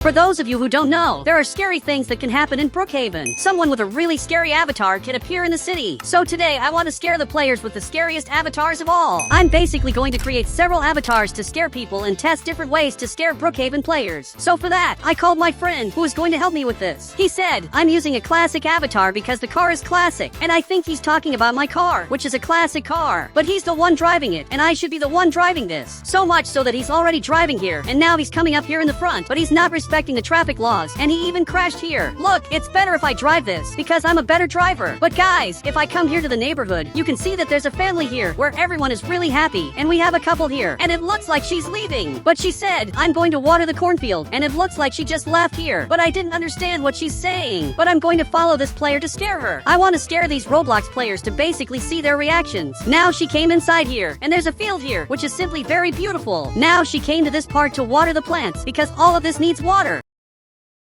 For those of you who don't know, there are scary things that can happen in Brookhaven. Someone with a really scary avatar can appear in the city. So today I want to scare the players with the scariest avatars of all. I'm basically going to create several avatars to scare people and test different ways to scare Brookhaven players. So for that, I called my friend who is going to help me with this. He said, I'm using a classic avatar because the car is classic, and I think he's talking about my car, which is a classic car. But he's the one driving it, and I should be the one driving this. So much so that he's already driving here, and now he's coming up here in the front, but he's not respecting the traffic laws, and he even crashed here. Look, it's better if I drive this, because I'm a better driver. But guys, if I come here to the neighborhood, you can see that there's a family here, where everyone is really happy, and we have a couple here, and it looks like she's leaving. But she said, I'm going to water the cornfield, and it looks like she just left here. But I didn't understand what she's saying. But I'm going to follow this player to scare her. I want to scare these Roblox players to basically see their reactions. Now she came inside here, and there's a field here, which is simply very beautiful. Now she came to this part to water the plants, because all of this needs water.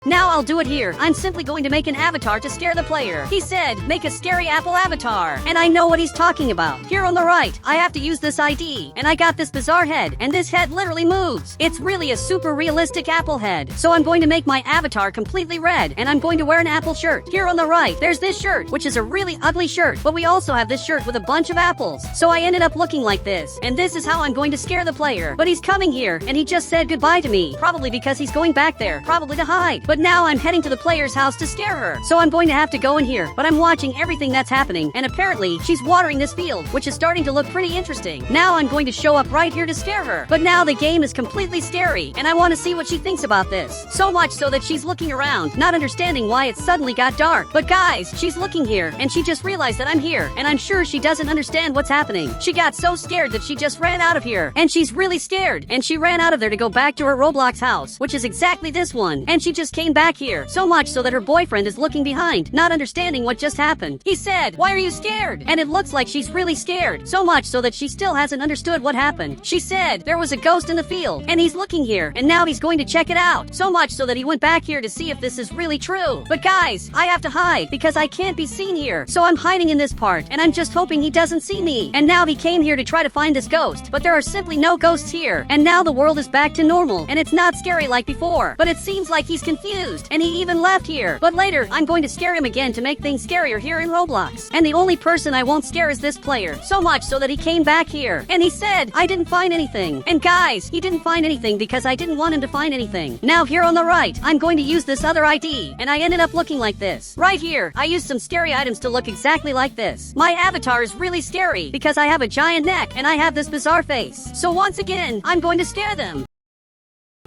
Now I'll do it here. I'm simply going to make an avatar to scare the player. He said, make a scary apple avatar. And I know what he's talking about. Here on the right, I have to use this ID. And I got this bizarre head. And this head literally moves. It's really a super realistic apple head. So I'm going to make my avatar completely red. And I'm going to wear an apple shirt. Here on the right, there's this shirt, which is a really ugly shirt. But we also have this shirt with a bunch of apples. So I ended up looking like this. And this is how I'm going to scare the player. But he's coming here. And he just said goodbye to me. Probably because he's going back there. Probably to hide. But now I'm heading to the player's house to scare her. So I'm going to have to go in here. But I'm watching everything that's happening. And apparently, she's watering this field, which is starting to look pretty interesting. Now I'm going to show up right here to scare her. But now the game is completely scary. And I want to see what she thinks about this. So much so that she's looking around, not understanding why it suddenly got dark. But guys, she's looking here. And she just realized that I'm here. And I'm sure she doesn't understand what's happening. She got so scared that she just ran out of here. And she's really scared. And she ran out of there to go back to her Roblox house, which is exactly this one. And she just came back here, so much so that her boyfriend is looking behind, not understanding what just happened. He said, why are you scared? And it looks like she's really scared, so much so that she still hasn't understood what happened. She said, there was a ghost in the field, and he's looking here, and now he's going to check it out, so much so that he went back here to see if this is really true. But guys, I have to hide, because I can't be seen here, so I'm hiding in this part, and I'm just hoping he doesn't see me. And now he came here to try to find this ghost, but there are simply no ghosts here, and now the world is back to normal, and it's not scary like before. But it seems like he's confused, and he even left here. But later, I'm going to scare him again to make things scarier here in Roblox. And the only person I won't scare is this player. So much so that he came back here. And he said, I didn't find anything. And guys, he didn't find anything because I didn't want him to find anything. Now here on the right, I'm going to use this other ID. And I ended up looking like this. Right here, I used some scary items to look exactly like this. My avatar is really scary because I have a giant neck and I have this bizarre face. So once again, I'm going to scare them.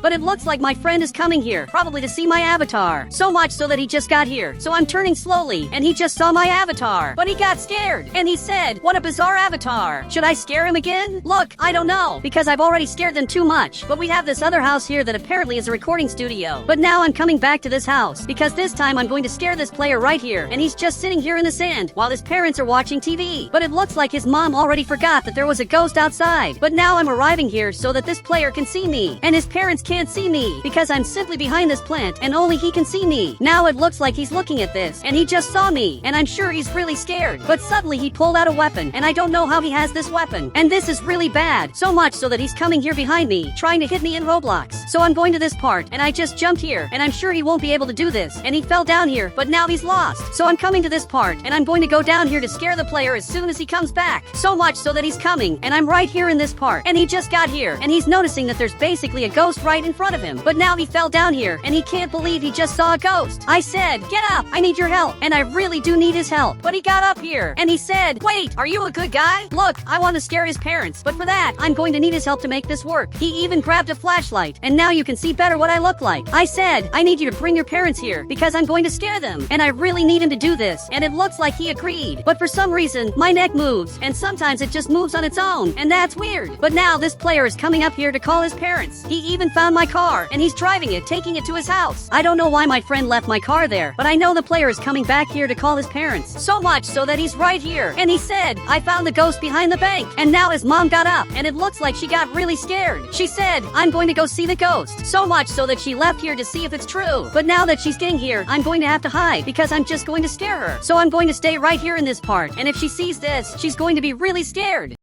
But it looks like my friend is coming here, probably to see my avatar. So much so that he just got here. So I'm turning slowly, and he just saw my avatar. But he got scared, and he said, what a bizarre avatar. Should I scare him again? Look, I don't know, because I've already scared them too much. But we have this other house here that apparently is a recording studio. But now I'm coming back to this house, because this time I'm going to scare this player right here, and he's just sitting here in the sand, while his parents are watching TV. But it looks like his mom already forgot that there was a ghost outside. But now I'm arriving here so that this player can see me, and his parents can't see me because I'm simply behind this plant and only he can see me. Now it looks like he's looking at this and he just saw me and I'm sure he's really scared. But suddenly he pulled out a weapon and I don't know how he has this weapon. And this is really bad. So much so that he's coming here behind me trying to hit me in Roblox. So I'm going to this part and I just jumped here and I'm sure he won't be able to do this. And he fell down here but now he's lost. So I'm coming to this part and I'm going to go down here to scare the player as soon as he comes back. So much so that he's coming and I'm right here in this part. And he just got here and he's noticing that there's basically a ghost right in front of him. But now he fell down here and he can't believe he just saw a ghost. I said, get up, I need your help. And I really do need his help. But he got up here and he said, wait, are you a good guy? Look, I want to scare his parents. But for that, I'm going to need his help to make this work. He even grabbed a flashlight and now you can see better what I look like. I said, I need you to bring your parents here because I'm going to scare them. And I really need him to do this. And it looks like he agreed. But for some reason, my neck moves and sometimes it just moves on its own. And that's weird. But now this player is coming up here to call his parents. He even found my car and he's driving it, taking it to his house. I don't know why my friend left my car there, but I know the player is coming back here to call his parents. So much so that he's right here. And he said, I found the ghost behind the bank. And now his mom got up and it looks like she got really scared. She said, I'm going to go see the ghost. So much so that she left here to see if it's true. But now that she's getting here, I'm going to have to hide because I'm just going to scare her. So I'm going to stay right here in this part. And if she sees this, she's going to be really scared.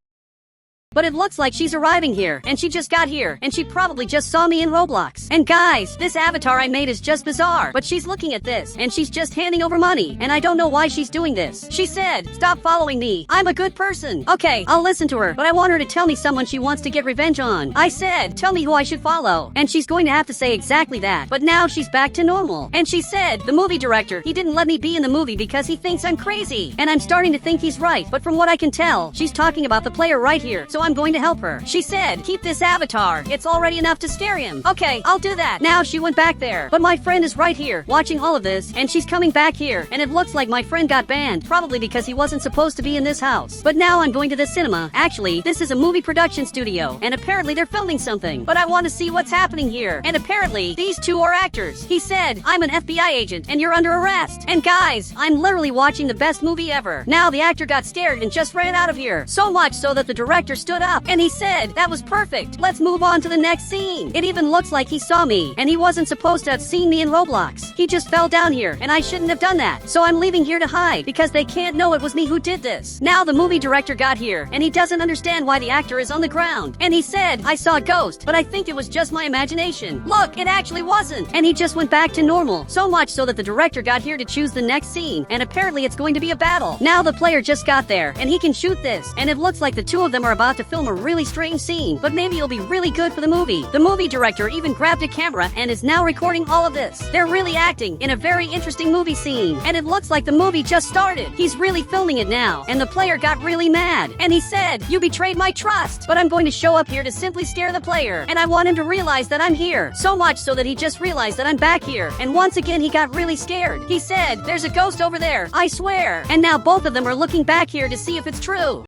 But it looks like she's arriving here, and she just got here, and she probably just saw me in Roblox. And guys, this avatar I made is just bizarre, but she's looking at this, and she's just handing over money, and I don't know why she's doing this. She said, "Stop following me. I'm a good person." Okay, I'll listen to her, but I want her to tell me someone she wants to get revenge on. I said, "Tell me who I should follow." And she's going to have to say exactly that, but now she's back to normal. And she said, "The movie director, he didn't let me be in the movie because he thinks I'm crazy." And I'm starting to think he's right, but from what I can tell, she's talking about the player right here, so I'm going to help her. She said, "Keep this avatar. It's already enough to scare him." Okay, I'll do that. Now she went back there, but my friend is right here, watching all of this, and she's coming back here, and it looks like my friend got banned, probably because he wasn't supposed to be in this house. But now I'm going to the cinema. Actually, this is a movie production studio, and apparently they're filming something, but I want to see what's happening here. And apparently, these two are actors. He said, "I'm an FBI agent, and you're under arrest." And guys, I'm literally watching the best movie ever. Now the actor got scared and just ran out of here. So much so that the director stood up, and he said, "That was perfect. Let's move on to the next scene." It even looks like he saw me, and he wasn't supposed to have seen me in Roblox. He just fell down here, and I shouldn't have done that. So I'm leaving here to hide, because they can't know it was me who did this. Now the movie director got here, and he doesn't understand why the actor is on the ground. And he said, "I saw a ghost, but I think it was just my imagination." Look, it actually wasn't. And he just went back to normal. So much so that the director got here to choose the next scene, and apparently it's going to be a battle. Now the player just got there, and he can shoot this, and it looks like the two of them are about to film a really strange scene, but maybe it'll be really good for the movie. The movie director even grabbed a camera and is now recording all of this. They're really acting in a very interesting movie scene, and it looks like the movie just started. He's really filming it now, and the player got really mad, and he said, "You betrayed my trust." But I'm going to show up here to simply scare the player, and I want him to realize that I'm here. So much so that he just realized that I'm back here, and once again he got really scared. He said, "There's a ghost over there, I swear." And now both of them are looking back here to see if it's true.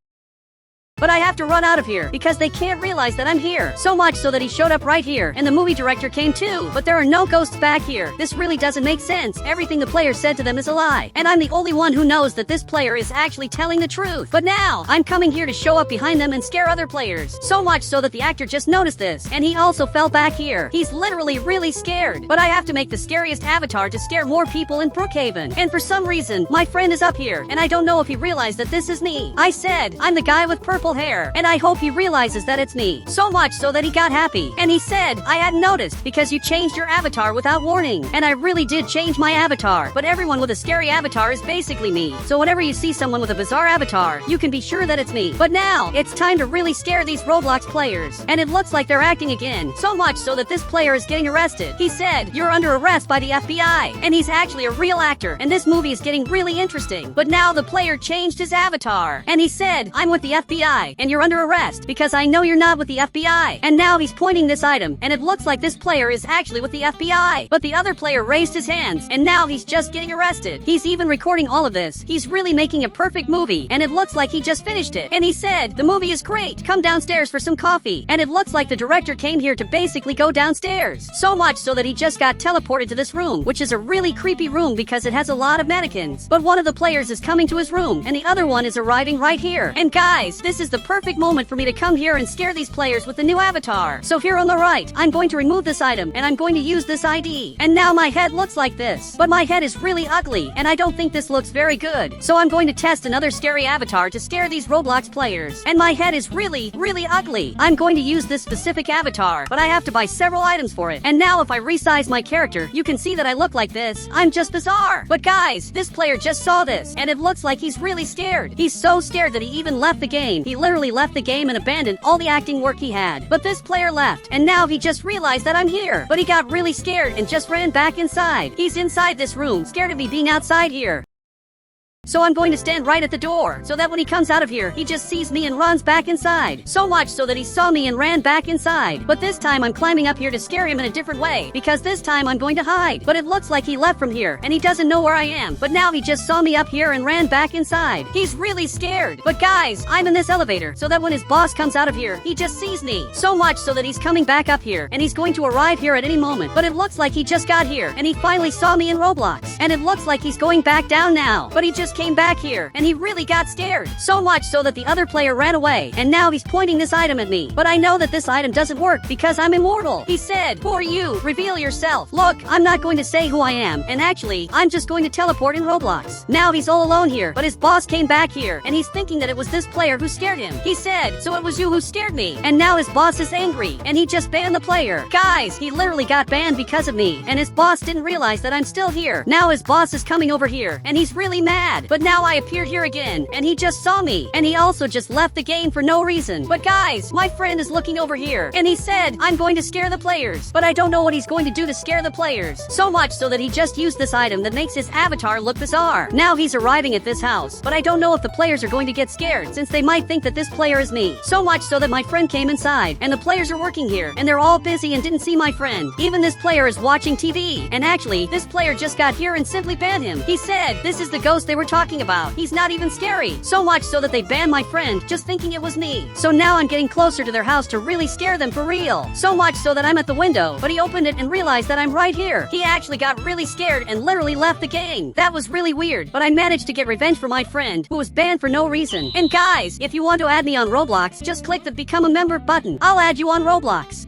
But I have to run out of here, because they can't realize that I'm here. So much so that he showed up right here, and the movie director came too. But there are no ghosts back here. This really doesn't make sense. Everything the player said to them is a lie. And I'm the only one who knows that this player is actually telling the truth. But now, I'm coming here to show up behind them and scare other players. So much so that the actor just noticed this, and he also fell back here. He's literally really scared. But I have to make the scariest avatar to scare more people in Brookhaven. And for some reason, my friend is up here, and I don't know if he realized that this is me. I said, "I'm the guy with purple hair, and I hope he realizes that it's me." So much so that he got happy, and he said, "I hadn't noticed because you changed your avatar without warning." And I really did change my avatar, but everyone with a scary avatar is basically me. So whenever you see someone with a bizarre avatar, you can be sure that it's me. But now, it's time to really scare these Roblox players, and it looks like they're acting again. So much so that this player is getting arrested. He said, "You're under arrest by the FBI," and he's actually a real actor, and this movie is getting really interesting. But now the player changed his avatar, and he said, "I'm with the FBI, and you're under arrest because I know you're not with the FBI." And now he's pointing this item, and it looks like this player is actually with the FBI. But the other player raised his hands, and now he's just getting arrested. He's even recording all of this. He's really making a perfect movie, and it looks like he just finished it. And he said, "The movie is great. Come downstairs for some coffee." And it looks like the director came here to basically go downstairs. So much so that he just got teleported to this room, which is a really creepy room because it has a lot of mannequins. But one of the players is coming to his room, and the other one is arriving right here. And guys, this is the perfect moment for me to come here and scare these players with the new avatar. So here on the right, I'm going to remove this item, and I'm going to use this ID. And now my head looks like this. But my head is really ugly, and I don't think this looks very good. So I'm going to test another scary avatar to scare these Roblox players. And my head is really, really ugly. I'm going to use this specific avatar, but I have to buy several items for it. And now if I resize my character, you can see that I look like this. I'm just bizarre. But guys, this player just saw this, and it looks like he's really scared. He's so scared that he even left the game. He literally left the game and abandoned all the acting work he had. But this player left, and now he just realized that I'm here. But he got really scared and just ran back inside. He's inside this room, scared of me being outside here. So I'm going to stand right at the door, so that when he comes out of here, he just sees me and runs back inside. So much so that he saw me and ran back inside. But this time I'm climbing up here to scare him in a different way, because this time I'm going to hide. But it looks like he left from here, and he doesn't know where I am. But now he just saw me up here and ran back inside. He's really scared. But guys, I'm in this elevator, so that when his boss comes out of here, he just sees me. So much so that he's coming back up here, and he's going to arrive here at any moment. But it looks like he just got here, and he finally saw me in Roblox. And it looks like he's going back down now. But he just came back here, and he really got scared. So much so that the other player ran away, and now he's pointing this item at me. But I know that this item doesn't work because I'm immortal. He said, "Who are you? Reveal yourself." Look, I'm not going to say who I am, and actually, I'm just going to teleport in Roblox. Now he's all alone here, but his boss came back here, and he's thinking that it was this player who scared him. He said, "So it was you who scared me." And now his boss is angry, and he just banned the player. Guys, he literally got banned because of me, and his boss didn't realize that I'm still here. Now his boss is coming over here, and he's really mad. But now I appeared here again, and he just saw me, and he also just left the game for no reason. But guys, my friend is looking over here, and he said, "I'm going to scare the players." But I don't know what he's going to do to scare the players. So much so that he just used this item that makes his avatar look bizarre. Now he's arriving at this house, but I don't know if the players are going to get scared, since they might think that this player is me. So much so that my friend came inside, and the players are working here, and they're all busy and didn't see my friend. Even this player is watching TV, and actually, this player just got here and simply banned him. He said, "This is the ghost they were talking about. He's not even scary." So much so that they banned my friend, just thinking it was me. So now I'm getting closer to their house to really scare them for real. So much so that I'm at the window, but he opened it and realized that I'm right here. He actually got really scared and literally left the game. That was really weird, but I managed to get revenge for my friend, who was banned for no reason. And guys, if you want to add me on Roblox, just click the Become a Member button. I'll add you on Roblox.